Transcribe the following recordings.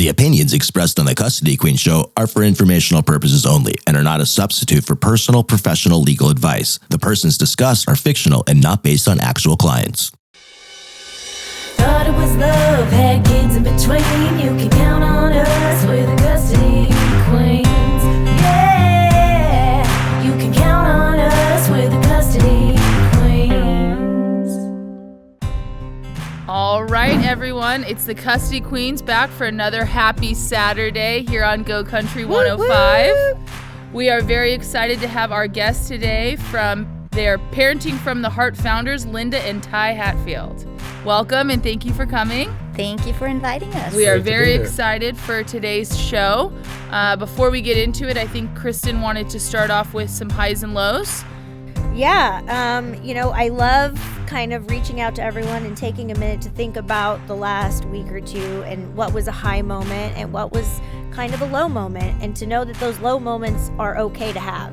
The opinions expressed on the Custody Queen Show are for informational purposes only and are not a substitute for personal, professional legal advice. The persons discussed are fictional and not based on actual clients. Thought it was love, had kids in between. You can count on us, we're the Custody Queens. Yeah, you can count on us, we're the Custody Queens. All right, everyone, it's the Custody Queens back for another happy Saturday here on Go Country 105. We are very excited to have our guests today from their Parenting from the Heart founders, Linda and Ty Hatfield. Welcome and thank you for coming. Thank you for inviting us. We are very excited for today's show. Before we get into it, I think Kristen wanted to start off with some highs and lows. Yeah, I love kind of reaching out to everyone and taking a minute to think about the last week or two and what was a high moment and what was kind of a low moment, and to know that those low moments are okay to have.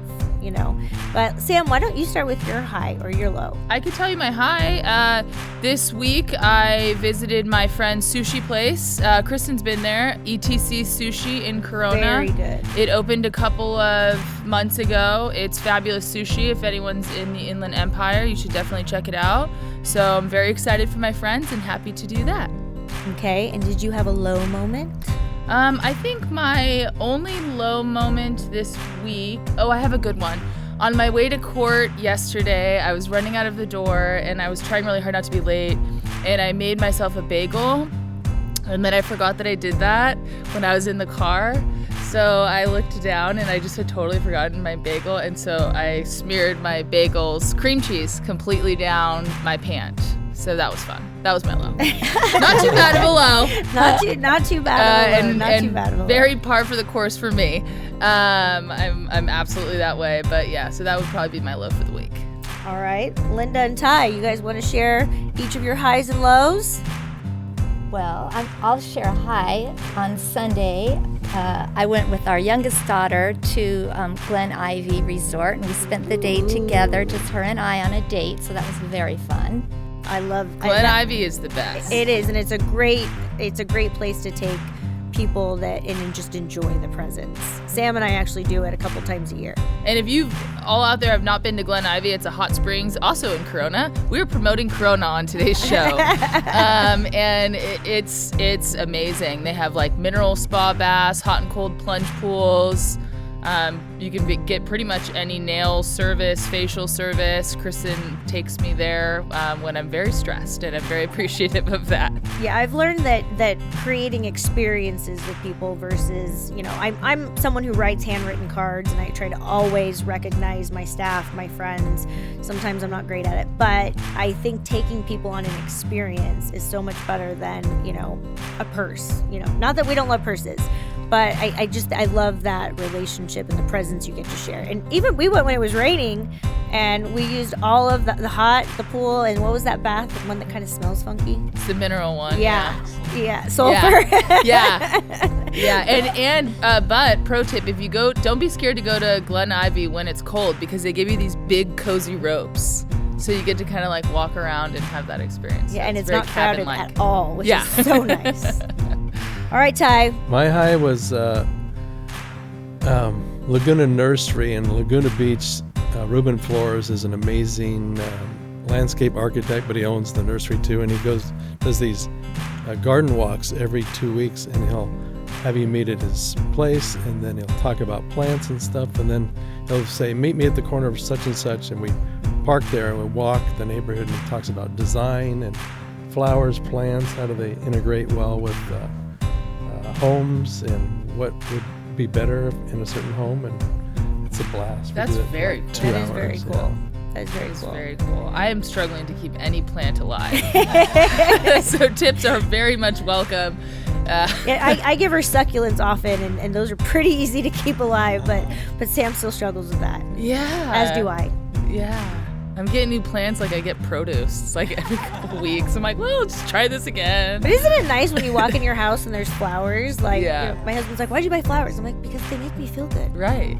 But Sam, why don't you start with your high or your low? I could tell you my high. This week I visited my friend's sushi place. Kristen's been there, ETC Sushi in Corona. Very good. It opened a couple of months ago. It's fabulous sushi. If anyone's in the Inland Empire, you should definitely check it out. So I'm very excited for my friends and happy to do that. Okay, and did you have a low moment? I think my only low moment this week, I have a good one. On my way to court yesterday, I was running out of the door and I was trying really hard not to be late, and I made myself a bagel, and then I forgot that I did that when I was in the car. So I looked down and I just had totally forgotten my bagel, and so I smeared my bagel's cream cheese completely down my pant. So that was fun. That was my low. Not too bad of a low. Not too bad of a low. Not too bad of a low. Very par for the course for me. I'm absolutely that way. But yeah, so that would probably be my low for the week. All right. Linda and Ty, you guys want to share each of your highs and lows? Well, I'll share a high. On Sunday, I went with our youngest daughter to Glen Ivy Resort, and we spent the day together, just her and I on a date, so that was very fun. I love Glen Ivy is the best. It is, and it's a great place to take people that and just enjoy the presence. Sam and I actually do it a couple times a year. And if you all out there have not been to Glen Ivy, it's a hot springs, also in Corona. We were promoting Corona on today's show, and it's amazing. They have like mineral spa baths, hot and cold plunge pools. You can get pretty much any nail service, facial service. Kristen takes me there when I'm very stressed, and I'm very appreciative of that. Yeah, I've learned that creating experiences with people versus, I'm someone who writes handwritten cards, and I try to always recognize my staff, my friends. Sometimes I'm not great at it, but I think taking people on an experience is so much better than, a purse. Not that we don't love purses, but I love that relationship and the presence you get to share. And even we went when it was raining, and we used all of the pool, and what was that bath? The one that kind of smells funky? It's the mineral one. Yeah. Sulfur. But pro tip, if you go, don't be scared to go to Glen Ivy when it's cold, because they give you these big cozy ropes. So you get to kind of like walk around and have that experience. Yeah, so and it's not crowded at all, which is so nice. All right, Ty. My high was Laguna Nursery in Laguna Beach. Ruben Flores is an amazing landscape architect, but he owns the nursery too, and he does these garden walks every 2 weeks, and he'll have you meet at his place, and then he'll talk about plants and stuff, and then he'll say, meet me at the corner of such and such, and we park there and we walk the neighborhood, and he talks about design and flowers, plants, how do they integrate well with homes, and what would be better in a certain home, and it's a blast. That's very cool. That is very cool. That is very cool. Very cool. I am struggling to keep any plant alive. So tips are very much welcome. I give her succulents often, and those are pretty easy to keep alive, but Sam still struggles with that. Yeah. As do I. Yeah. I'm getting new plants, like I get produce. It's like every couple weeks. I'm like, well, just try this again. But isn't it nice when you walk in your house and there's flowers? Like, yeah. My husband's like, why'd you buy flowers? I'm like, because they make me feel good. Right.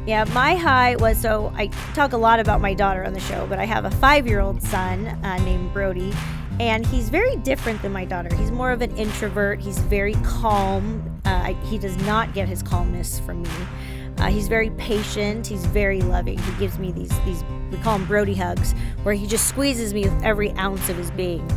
Yeah, my high was, so I talk a lot about my daughter on the show, but I have a 5-year-old son named Brody, And he's very different than my daughter. He's more of an introvert. He's very calm. He does not get his calmness from me. He's very patient. He's very loving. He gives me these we call them Brody hugs, where he just squeezes me with every ounce of his being.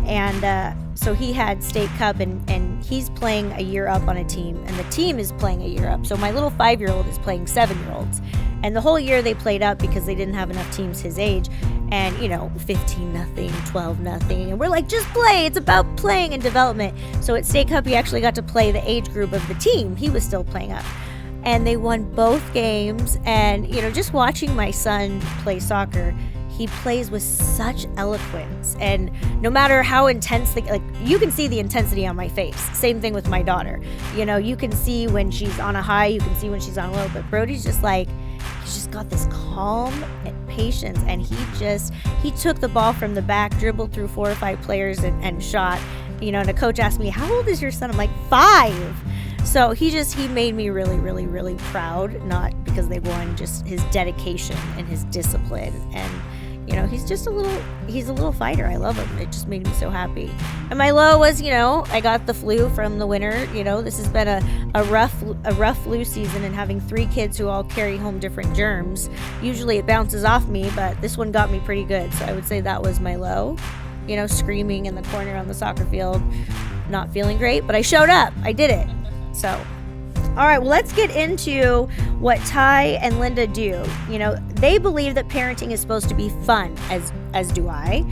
And so he had state cup, and he's playing a year up on a team, and the team is playing a year up. So my little 5-year-old is playing 7-year-olds. And the whole year they played up because they didn't have enough teams his age. And, 15-0, 12-0. And we're like, just play. It's about playing and development. So at State Cup, he actually got to play the age group of the team. He was still playing up. And they won both games. And, just watching my son play soccer, he plays with such eloquence. And no matter how intense, you can see the intensity on my face. Same thing with my daughter. You can see when she's on a high, you can see when she's on low. But Brody's just he's just got this calm and patience, and he took the ball from the back, dribbled through 4 or 5 players and shot. And a coach asked me, how old is your son? I'm like, 5. So he made me really, really, really proud, not because they won, just his dedication and his discipline. And he's a little fighter. I love him. It just made me so happy. And my low was, I got the flu from the winter. This has been a rough flu season, and having 3 kids who all carry home different germs. Usually it bounces off me, but this one got me pretty good. So I would say that was my low. Screaming in the corner on the soccer field, not feeling great, but I showed up. I did it. So, all right, well, let's get into what Ty and Linda do. They believe that parenting is supposed to be fun, as do I.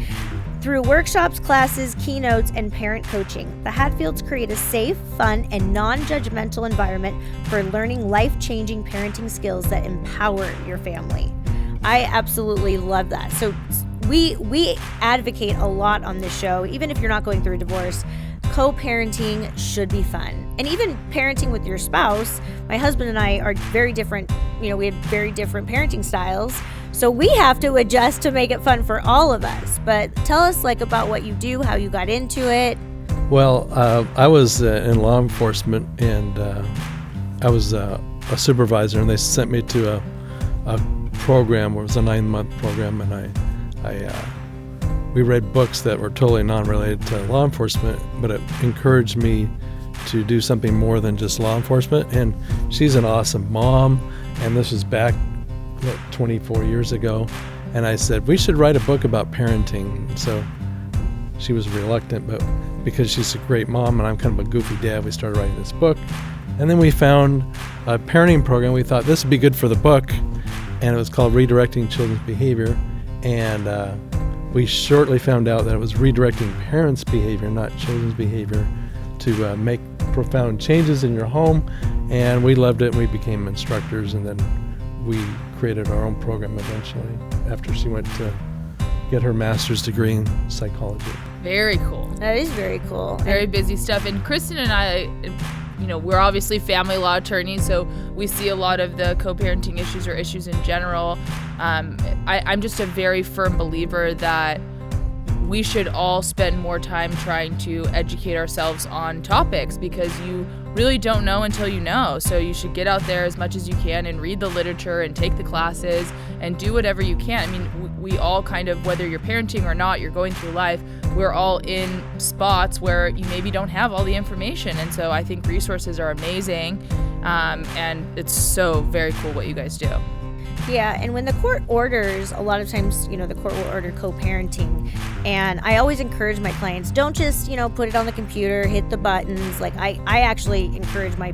Through workshops, classes, keynotes, and parent coaching, the Hatfields create a safe, fun, and non-judgmental environment for learning life-changing parenting skills that empower your family. I absolutely love that. So we advocate a lot on this show, even if you're not going through a divorce. Co-parenting should be fun. And even parenting with your spouse, my husband and I are very different. We have very different parenting styles. So we have to adjust to make it fun for all of us. But tell us about what you do, how you got into it. Well, I was in law enforcement, and I was a supervisor, and they sent me to a program where it was a 9-month program, and we read books that were totally non-related to law enforcement, but it encouraged me to do something more than just law enforcement. And she's an awesome mom, and this was back 24 years ago, and I said, we should write a book about parenting. So she was reluctant, but because she's a great mom and I'm kind of a goofy dad, we started writing this book. And then we found a parenting program. We thought this would be good for the book, and it was called Redirecting Children's Behavior. And we shortly found out that it was redirecting parents' behavior, not children's behavior, to make profound changes in your home. And we loved it, and we became instructors, and then we created our own program eventually after she went to get her master's degree in psychology. Very cool. That is very cool. Very busy stuff. And Kristen and I, we're obviously family law attorneys, so we see a lot of the co-parenting issues or issues in general. I'm just a very firm believer that we should all spend more time trying to educate ourselves on topics, because you really don't know until you know. So you should get out there as much as you can and read the literature and take the classes and do whatever you can. I mean, we all kind of, whether you're parenting or not, you're going through life, we're all in spots where you maybe don't have all the information. And so I think resources are amazing, and it's so very cool what you guys do. Yeah, and when the court orders, a lot of times, the court will order co-parenting. And I always encourage my clients, don't just, put it on the computer, hit the buttons. I actually encourage my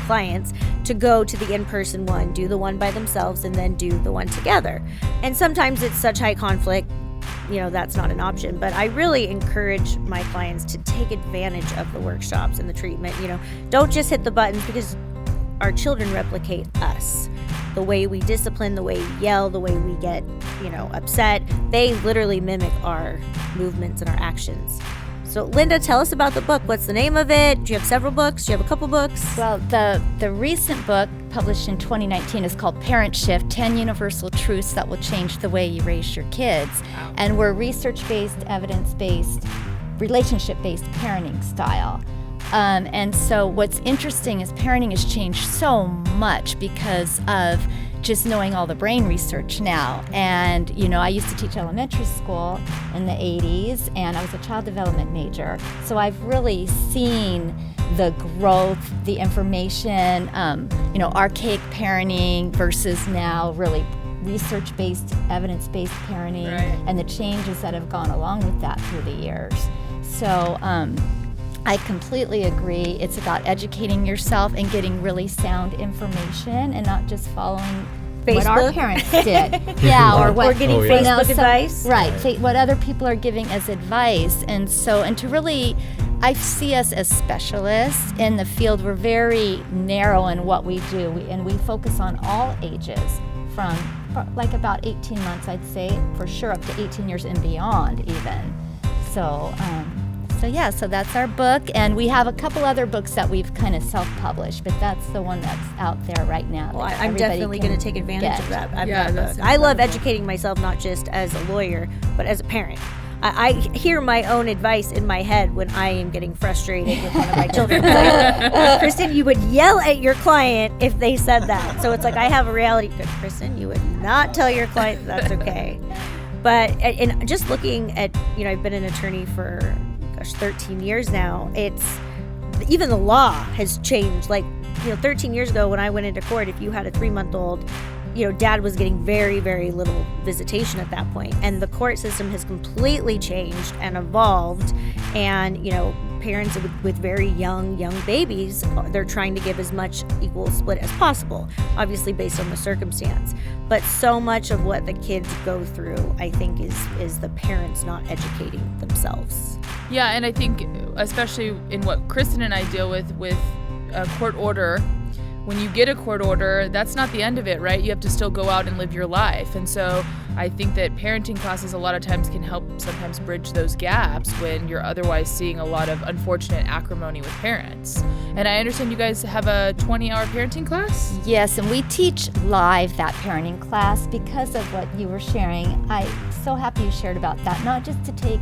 clients to go to the in-person one, do the one by themselves, and then do the one together. And sometimes it's such high conflict, that's not an option. But I really encourage my clients to take advantage of the workshops and the treatment. Don't just hit the buttons, because our children replicate us. The way we discipline, the way we yell, the way we get, upset, they literally mimic our movements and our actions. So, Linda, tell us about the book. What's the name of it? Do you have several books? Do you have a couple books? Well, the recent book published in 2019 is called Parent Shift, 10 Universal Truths That Will Change the Way You Raise Your Kids. Wow. And we're research-based, evidence-based, relationship-based parenting style. And so what's interesting is parenting has changed so much because of just knowing all the brain research now. And, I used to teach elementary school in the 80s, and I was a child development major. So I've really seen the growth, the information, archaic parenting versus now really research-based, evidence-based parenting, and the changes that have gone along with that through the years. So I completely agree. It's about educating yourself and getting really sound information and not just following what our parents did. Or what, or getting Facebook advice. Right, what other people are giving as advice. And to really, I see us as specialists in the field. We're very narrow in what we do, and we focus on all ages from like about 18 months, I'd say, for sure, up to 18 years and beyond even. So that's our book, and we have a couple other books that we've kind of self-published, but that's the one that's out there right now. Well, I'm definitely going to take advantage of that. That's I love educating myself, not just as a lawyer, but as a parent. I hear my own advice in my head when I am getting frustrated with one of my children. Kristen, you would yell at your client if they said that. So it's like I have a reality. Kristen, you would not tell your client that's okay. But and just looking at, I've been an attorney for 13 years now. It's even the law has changed. 13 years ago when I went into court, if you had a 3-month-old, dad was getting very, very little visitation at that point. And the court system has completely changed and evolved. And, parents with very young babies, they're trying to give as much equal split as possible, obviously based on the circumstance. But so much of what the kids go through, I think, is the parents not educating themselves. Yeah, and I think especially in what Kristen and I deal with a court order, when you get a court order, that's not the end of it, right? You have to still go out and live your life. And so I think that parenting classes a lot of times can help sometimes bridge those gaps when you're otherwise seeing a lot of unfortunate acrimony with parents. And I understand you guys have a 20-hour parenting class? Yes, and we teach live that parenting class because of what you were sharing. I'm so happy you shared about that, not just to take,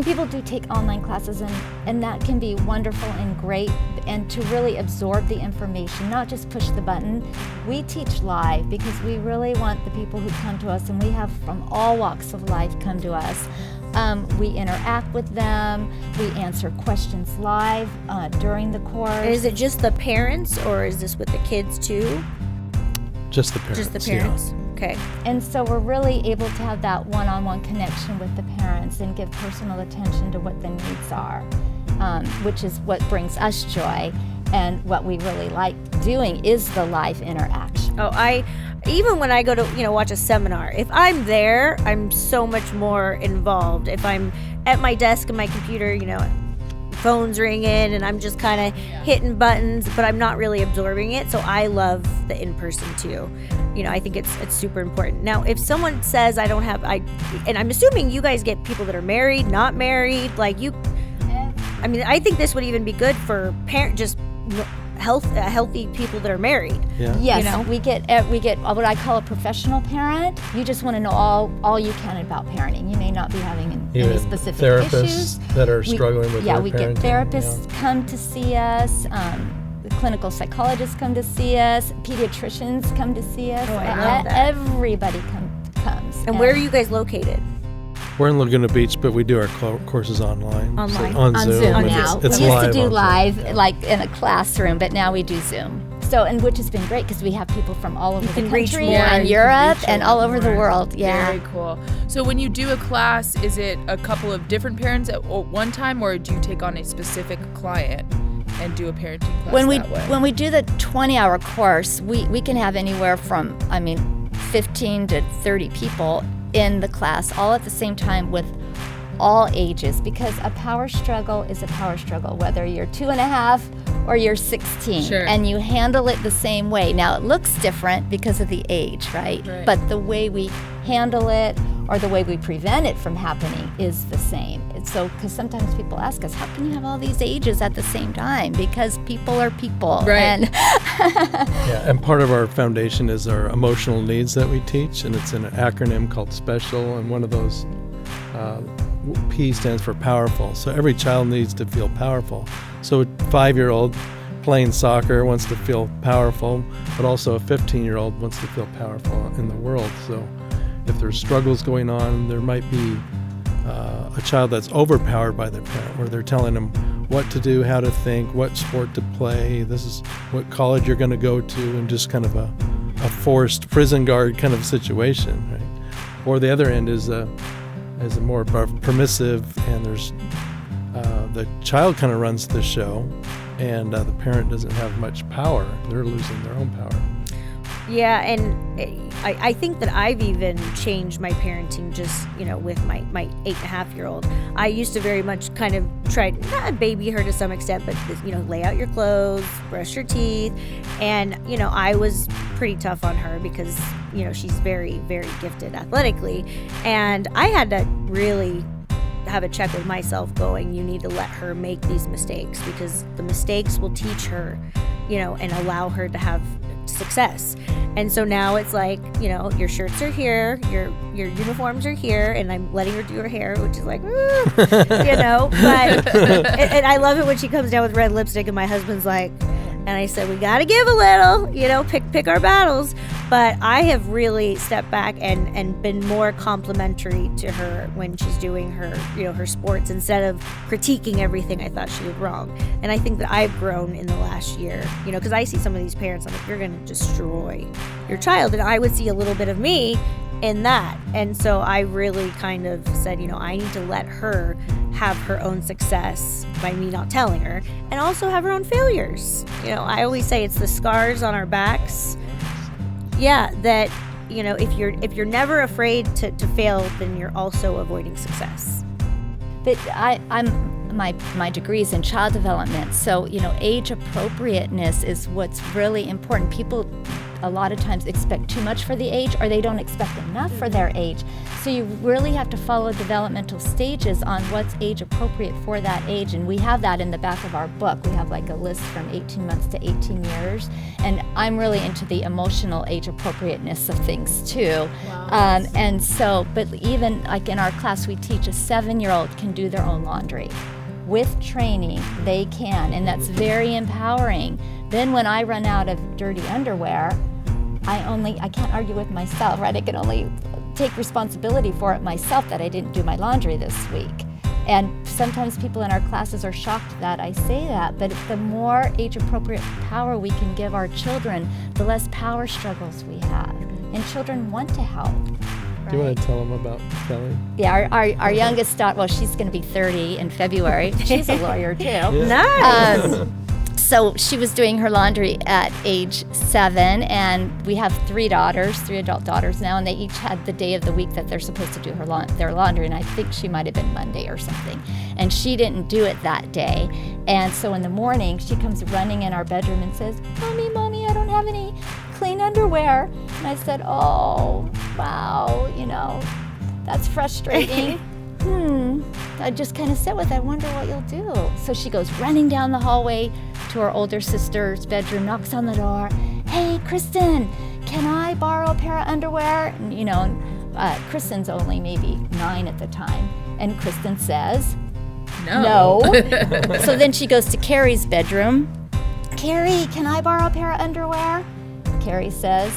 people do take online classes, and that can be wonderful and great, and to really absorb the information, not just push the button. We teach live because we really want the people who come to us, and we have from all walks of life come to us. We interact with them. We answer questions live during the course. And is it just the parents, or is this with the kids too? Just the parents. Just the parents. Yeah. Okay. And so we're really able to have that one-on-one connection with the parents and give personal attention to what the needs are, which is what brings us joy. And what we really like doing is the live interaction. Even when I go to, watch a seminar, if I'm there, I'm so much more involved. If I'm at my desk and my computer, phone's ringing and I'm just kind of hitting buttons, but I'm not really absorbing it. So I love the in-person too. I think it's super important. Now, if someone says and I'm assuming you guys get people that are married, not married, I think this would even be good for healthy people that are married. Yeah. Yes, we get what I call a professional parent. You just want to know all you can about parenting. You may not be having any specific therapists issues that are struggling with their we parenting. get therapists come to see us. The clinical psychologists come to see us. Pediatricians come to see us. Oh, I love that. Everybody comes. And where are you guys located? We're in Laguna Beach, but we do our courses online. Online. So on Zoom. On now. It's We used live to do on live, Zoom. like in a classroom, but now we do Zoom. So, and which has been great because we have people from all over the can reach country more. and You can Europe reach and all over the world. Yeah. Very cool. So when you do a class, is it a couple of different parents at one time, or do you take on a specific client and do a parenting class When we do the 20-hour course, we can have anywhere from 15 to 30 people in the class all at the same time with all ages, because a power struggle is a power struggle, whether you're 2.5 or you're 16, Sure. and you handle it the same way. Now it looks different because of the age, right? But the way we handle it or the way we prevent it from happening is the same. So, because sometimes people ask us, how can you have all these ages at the same time? Because people are people. Right. And And part of our foundation is our emotional needs that we teach, and it's an acronym called SPECIAL, and one of those P stands for powerful. So every child needs to feel powerful. So a 5-year-old playing soccer, wants to feel powerful, but also a 15-year-old wants to feel powerful in the world. So if there's struggles going on, there might be a child that's overpowered by their parent, where they're telling them what to do, how to think, what sport to play, this is what college you're going to go to, and just kind of a forced prison guard kind of situation, right? Or the other end is a more permissive, and there's the child kind of runs the show, and the parent doesn't have much power. They're losing their own power. Yeah, and I think that I've even changed my parenting just, with my 8.5-year-old. I used to very much kind of try not baby her to some extent, but, lay out your clothes, brush your teeth. And, I was pretty tough on her because, she's very, very gifted athletically. And I had to really have a check with myself going, you need to let her make these mistakes, because the mistakes will teach her, and allow her to have success. And so now it's like, your shirts are here, your uniforms are here, and I'm letting her do her hair, which is like, but and I love it when she comes down with red lipstick and my husband's like, and I said, we got to give a little, pick our battles. But I have really stepped back and been more complimentary to her when she's doing her, her sports, instead of critiquing everything I thought she did wrong. And I think that I've grown in the last year, because I see some of these parents, I'm like, you're going to destroy your child. And I would see a little bit of me in that. And so I really kind of said, I need to let her have her own success by me not telling her, and also have her own failures. I always say it's the scars on our backs. Yeah, that, if you're never afraid to fail, then you're also avoiding success. But my degree is in child development, so age appropriateness is what's really important. People a lot of times expect too much for the age, or they don't expect enough for their age. So you really have to follow developmental stages on what's age appropriate for that age. And we have that in the back of our book. We have like a list from 18 months to 18 years. And I'm really into the emotional age appropriateness of things too. Wow. And so, but even like in our class, we teach a 7-year-old can do their own laundry. With training, they can, and that's very empowering. Then when I run out of dirty underwear, I can't argue with myself, right? I can only take responsibility for it myself that I didn't do my laundry this week. And sometimes people in our classes are shocked that I say that, but the more age-appropriate power we can give our children, the less power struggles we have. And children want to help. Do you want to tell them about Kelly? Yeah, our youngest daughter, well, she's going to be 30 in February. She's a lawyer too. Yeah. Nice. So she was doing her laundry at age 7, and we have 3 adult daughters now, and they each had the day of the week that they're supposed to do their laundry, and I think she might have been Monday or something. And she didn't do it that day. And so in the morning, she comes running in our bedroom and says, Mommy, I don't have any clean underwear. And I said, oh, wow, that's frustrating. I just kind of sit with it. I wonder what you'll do. So she goes running down the hallway to her older sister's bedroom, knocks on the door. Hey, Kristen, can I borrow a pair of underwear? And, Kristen's only maybe 9 at the time. And Kristen says, no. So then she goes to Carrie's bedroom. Carrie, can I borrow a pair of underwear? Carrie says,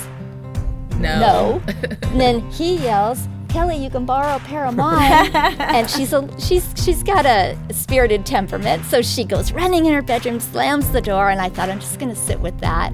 no. And then he yells, Kelly, you can borrow a pair of mine. And she's got a spirited temperament, so she goes running in her bedroom, slams the door, and I thought, I'm just gonna sit with that.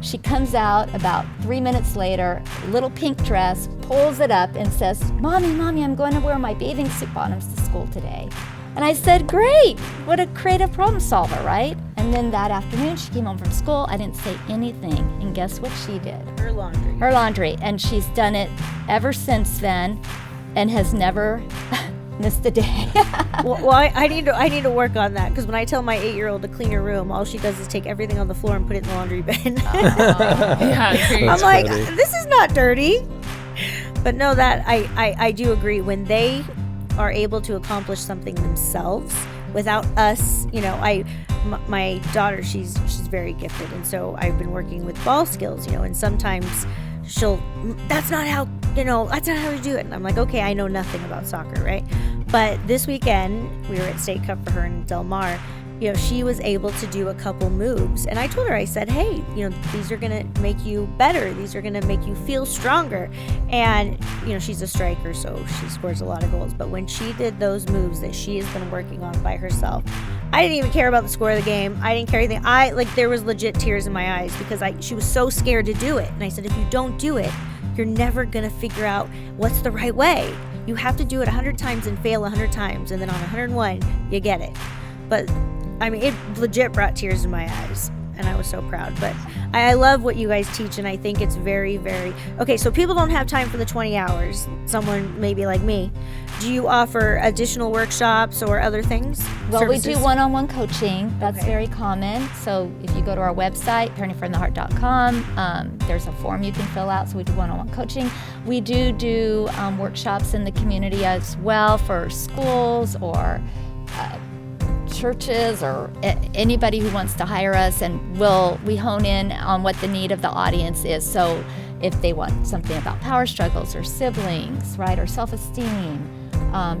She comes out about 3 minutes later, little pink dress, pulls it up and says, Mommy, I'm going to wear my bathing suit bottoms to school today. And I said, great, what a creative problem solver, right? And then that afternoon, she came home from school. I didn't say anything, and guess what she did? Her laundry. Her laundry, and she's done it ever since then, and has never missed a day. well, I need to work on that, because when I tell my 8-year-old to clean her room, all she does is take everything on the floor and put it in the laundry bin. I'm like, this is not dirty. But no, that I do agree. When they are able to accomplish something themselves without us, my daughter, she's very gifted, and so I've been working with ball skills, and sometimes that's not how you do it, and I'm like, okay, I know nothing about soccer, right? But this weekend we were at State Cup for her in Del Mar, she was able to do a couple moves. And I told her, I said, hey, these are going to make you better. These are going to make you feel stronger. And, she's a striker, so she scores a lot of goals. But when she did those moves that she has been working on by herself, I didn't even care about the score of the game. I didn't care anything. There was legit tears in my eyes because she was so scared to do it. And I said, if you don't do it, you're never going to figure out what's the right way. You have to do it 100 times and fail 100 times. And then on 101, you get it. But it legit brought tears in my eyes, and I was so proud. But I love what you guys teach, and I think it's very, very... Okay, so people don't have time for the 20 hours. Someone maybe like me. Do you offer additional workshops or other things? Well, services? we do one-on-one coaching. That's Okay. very common. So if you go to our website, parentingfromtheheart.com, there's a form you can fill out. So we do one-on-one coaching. We do workshops in the community as well for schools or churches or anybody who wants to hire us, and we hone in on what the need of the audience is. So if they want something about power struggles or siblings, right, or self-esteem,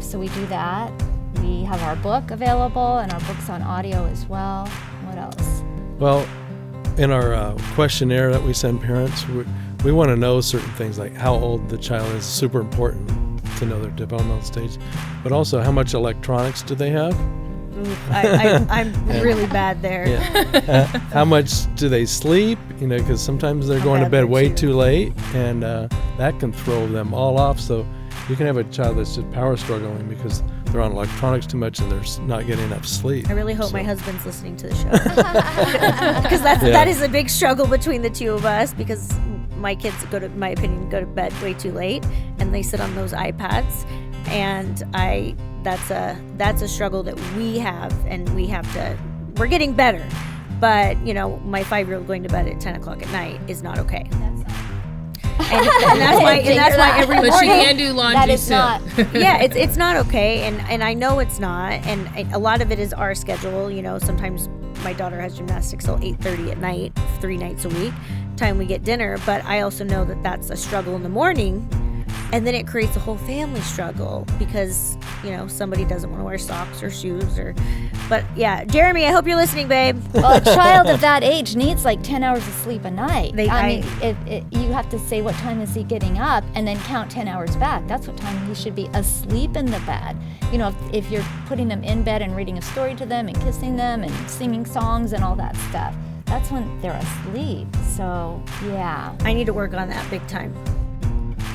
so we do that. We have our book available and our books on audio as well. What else? Well, in our questionnaire that we send parents, we want to know certain things like how old the child is. Super important to know their developmental stage, but also how much electronics do they have. I'm really bad there. Yeah. How much do they sleep? Because sometimes they're going to bed way too late, and that can throw them all off. So you can have a child that's just power struggling because they're on electronics too much and they're not getting enough sleep. I really hope my husband's listening to the show because that is a big struggle between the two of us, because my kids go to bed way too late and they sit on those iPads, and that's a struggle that we have, and we're getting better. But, my 5-year-old going to bed at 10 o'clock at night is not okay. And that's why every morning. But she can do laundry That is soon. not. Yeah, it's not okay, and I know it's not, and a lot of it is our schedule. Sometimes my daughter has gymnastics till 8:30 at night, 3 nights a week, time we get dinner. But I also know that that's a struggle in the morning. And then it creates a whole family struggle because, somebody doesn't want to wear socks or shoes but yeah, Jeremy, I hope you're listening, babe. Well, a child of that age needs like 10 hours of sleep a night. You have to say what time is he getting up and then count 10 hours back. That's what time he should be asleep in the bed. If you're putting them in bed and reading a story to them and kissing them and singing songs and all that stuff, that's when they're asleep. So, yeah. I need to work on that big time.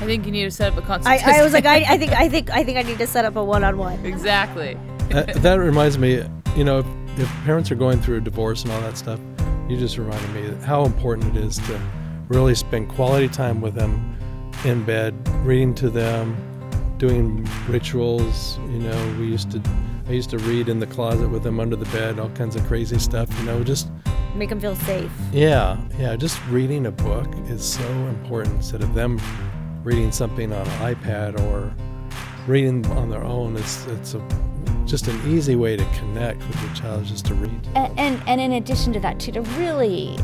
I think you need to set up a consultation. I was like, I think I need to set up a one-on-one. Exactly. That reminds me, if parents are going through a divorce and all that stuff, you just reminded me how important it is to really spend quality time with them in bed, reading to them, doing rituals. I used to read in the closet with them under the bed, all kinds of crazy stuff, just Make them feel safe. Yeah, just reading a book is so important instead of them reading something on an iPad or reading on their own. It's just an easy way to connect with your child, just to read. And in addition to that, too, to really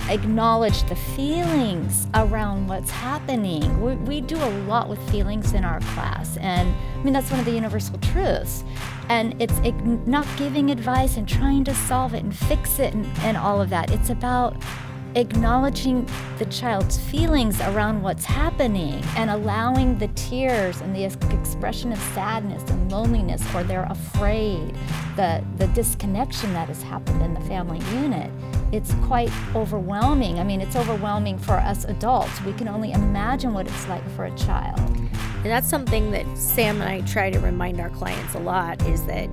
acknowledge the feelings around what's happening. We do a lot with feelings in our class, and that's one of the universal truths. And it's not giving advice and trying to solve it and fix it and all of that. It's about acknowledging the child's feelings around what's happening and allowing the tears and the expression of sadness and loneliness, or they're afraid, the disconnection that has happened in the family unit. It's quite overwhelming. It's overwhelming for us adults. We can only imagine what it's like for a child. And that's something that Sam and I try to remind our clients a lot, is that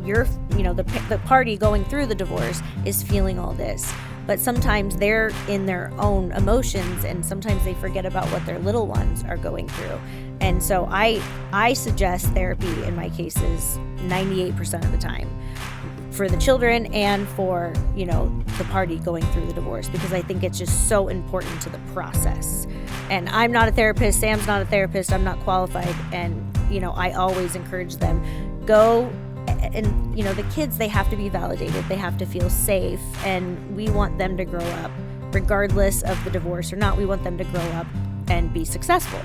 the party going through the divorce is feeling all this. But sometimes they're in their own emotions, and sometimes they forget about what their little ones are going through. And so I suggest therapy in my cases 98% of the time for the children and for, the party going through the divorce, because I think it's just so important to the process. And I'm not a therapist, Sam's not a therapist, I'm not qualified, and, I always encourage them, go. And, the kids, they have to be validated. They have to feel safe. And we want them to grow up, regardless of the divorce or not. We want them to grow up and be successful.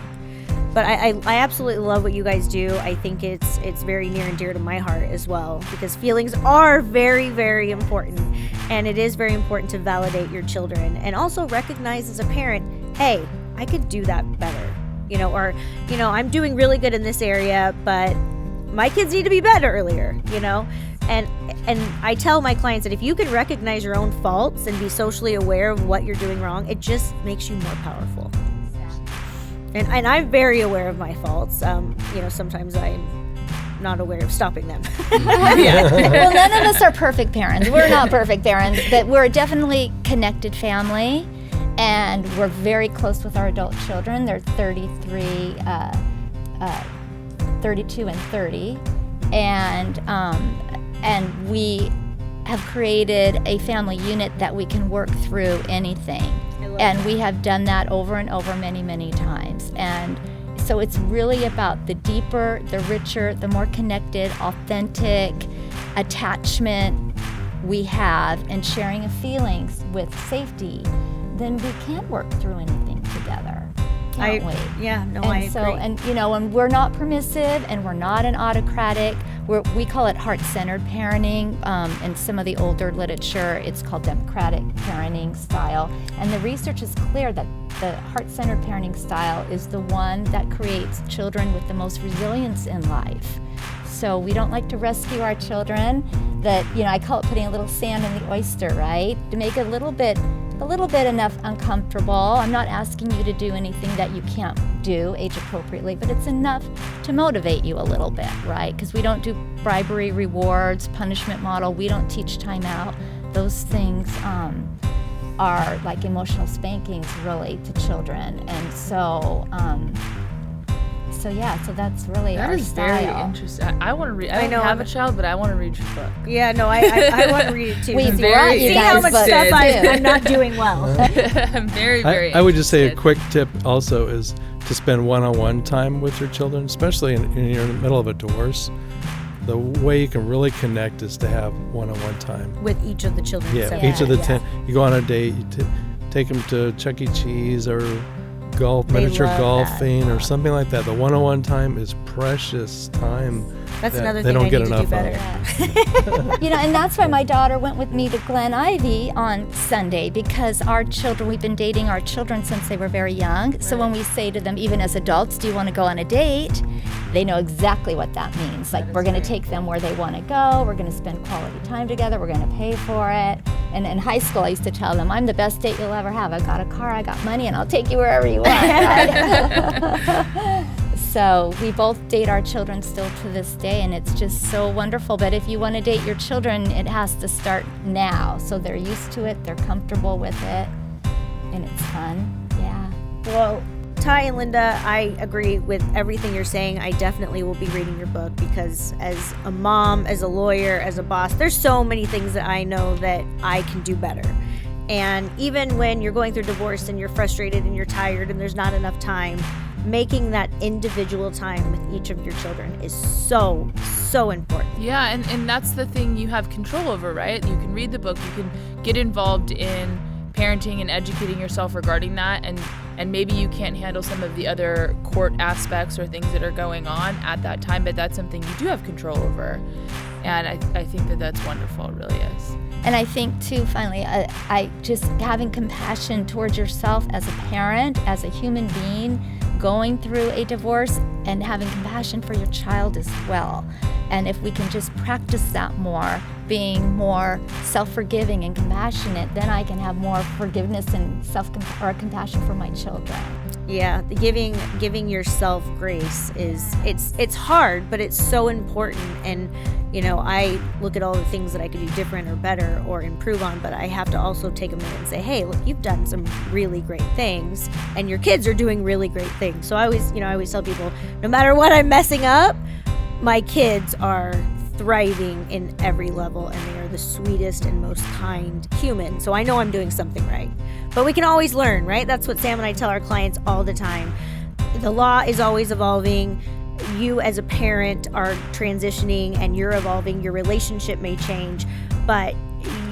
But I absolutely love what you guys do. I think it's very near and dear to my heart as well, because feelings are very, very important. And it is very important to validate your children and also recognize as a parent, hey, I could do that better. Or, I'm doing really good in this area, but my kids need to be better earlier, And I tell my clients that if you can recognize your own faults and be socially aware of what you're doing wrong, it just makes you more powerful. And I'm very aware of my faults. Sometimes I'm not aware of stopping them. Well, none of us are perfect parents. We're not perfect parents, but we're a definitely connected family, and we're very close with our adult children. They're 32 and 30, and we have created a family unit that we can work through anything. And we have done that over and over many, many times. And so it's really about the deeper, the richer, the more connected, authentic attachment we have and sharing of feelings with safety, then we can work through anything together. Can't we? Yeah, no, and I agree. And we're not permissive and we're not an autocratic. We call it heart-centered parenting. In some of the older literature, it's called democratic parenting style. And the research is clear that the heart-centered parenting style is the one that creates children with the most resilience in life. So we don't like to rescue our children. I call it putting a little sand in the oyster, right? To make it a little bit enough uncomfortable. I'm not asking you to do anything that you can't do age appropriately, but it's enough to motivate you a little bit, right? Because we don't do bribery, rewards, punishment model. We don't teach time out. Those things are like emotional spankings really to children. And so that's really our style. That is very interesting. I want to read. I don't have a child, but I want to read your book. Yeah, no, I want to read it too. See how much stuff I'm not doing well. I'm very, very I would just say a quick tip also is to spend one-on-one time with your children, especially in you're in the middle of a divorce. The way you can really connect is to have one-on-one time. With each of the children. Each of the 10. You go on a date, you take them to Chuck E. Cheese or miniature golfing or something like that. The one-on-one time is precious time. That's another they thing don't I get need to enough do better. And that's why my daughter went with me to Glen Ivy on Sunday, because our children, we've been dating our children since they were very young. So when we say to them, even as adults, do you want to go on a date? They know exactly what that means. Like, we're going to take them where they want to go. We're going to spend quality time together. We're going to pay for it. And in high school, I used to tell them, I'm the best date you'll ever have. I've got a car, I got money, and I'll take you wherever you want. Right? So we both date our children still to this day, and it's just so wonderful. But if you want to date your children, it has to start now. So they're used to it, they're comfortable with it, and it's fun. Yeah. Well, Ty and Linda, I agree with everything you're saying. I definitely will be reading your book, because as a mom, as a lawyer, as a boss, there's so many things that I know that I can do better. And even when you're going through divorce and you're frustrated and you're tired and there's not enough time, making that individual time with each of your children is so, so important. Yeah, and that's the thing you have control over, right? You can read the book, you can get involved in parenting and educating yourself regarding that, and maybe you can't handle some of the other court aspects or things that are going on at that time, but that's something you do have control over. And I think that that's wonderful, it really is. And I think too, finally, I just having compassion towards yourself as a parent, as a human being, going through a divorce, and having compassion for your child as well. And if we can just practice that more, being more self-forgiving and compassionate, then I can have more forgiveness and compassion for my children. Yeah, the giving yourself grace it's hard, but it's so important. And I look at all the things that I could do different or better or improve on, but I have to also take a minute and say, hey, look, you've done some really great things, and your kids are doing really great things. So I always tell people, no matter what I'm messing up, my kids are thriving in every level, and they are the sweetest and most kind human. So I know I'm doing something right. But we can always learn, right? That's what Sam and I tell our clients all the time. The law is always evolving. You as a parent are transitioning and you're evolving. Your relationship may change, but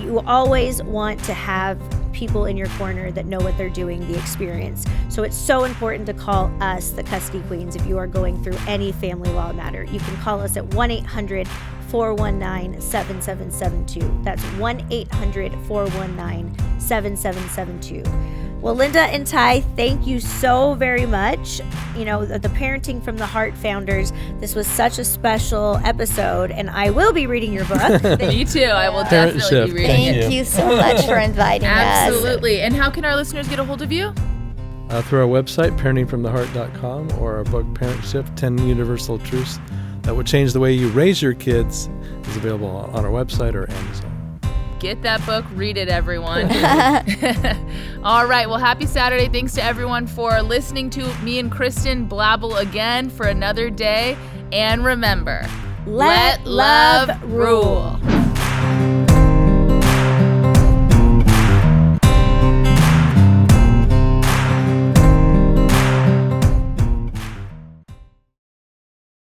you always want to have people in your corner that know what they're doing, the experience. So it's so important to call us, the Custody Queens, if you are going through any family law matter. You can call us at 1-800-419-7772. That's 1-800-419-7772. Well, Linda and Ty, thank you so very much. You know, the Parenting from the Heart founders, this was such a special episode, and I will be reading your book. Me too. I will definitely be reading it. Thank you so much for inviting us. Absolutely. And how can our listeners get a hold of you? Through our website, parentingfromtheheart.com, or our book, Parent Shift, 10 Universal Truths That Would Change the Way You Raise Your Kids, is available on our website or Amazon. Get that book, read it, everyone. All right, well, happy Saturday. Thanks to everyone for listening to me and Kristen blabble again for another day. And remember, let love rule.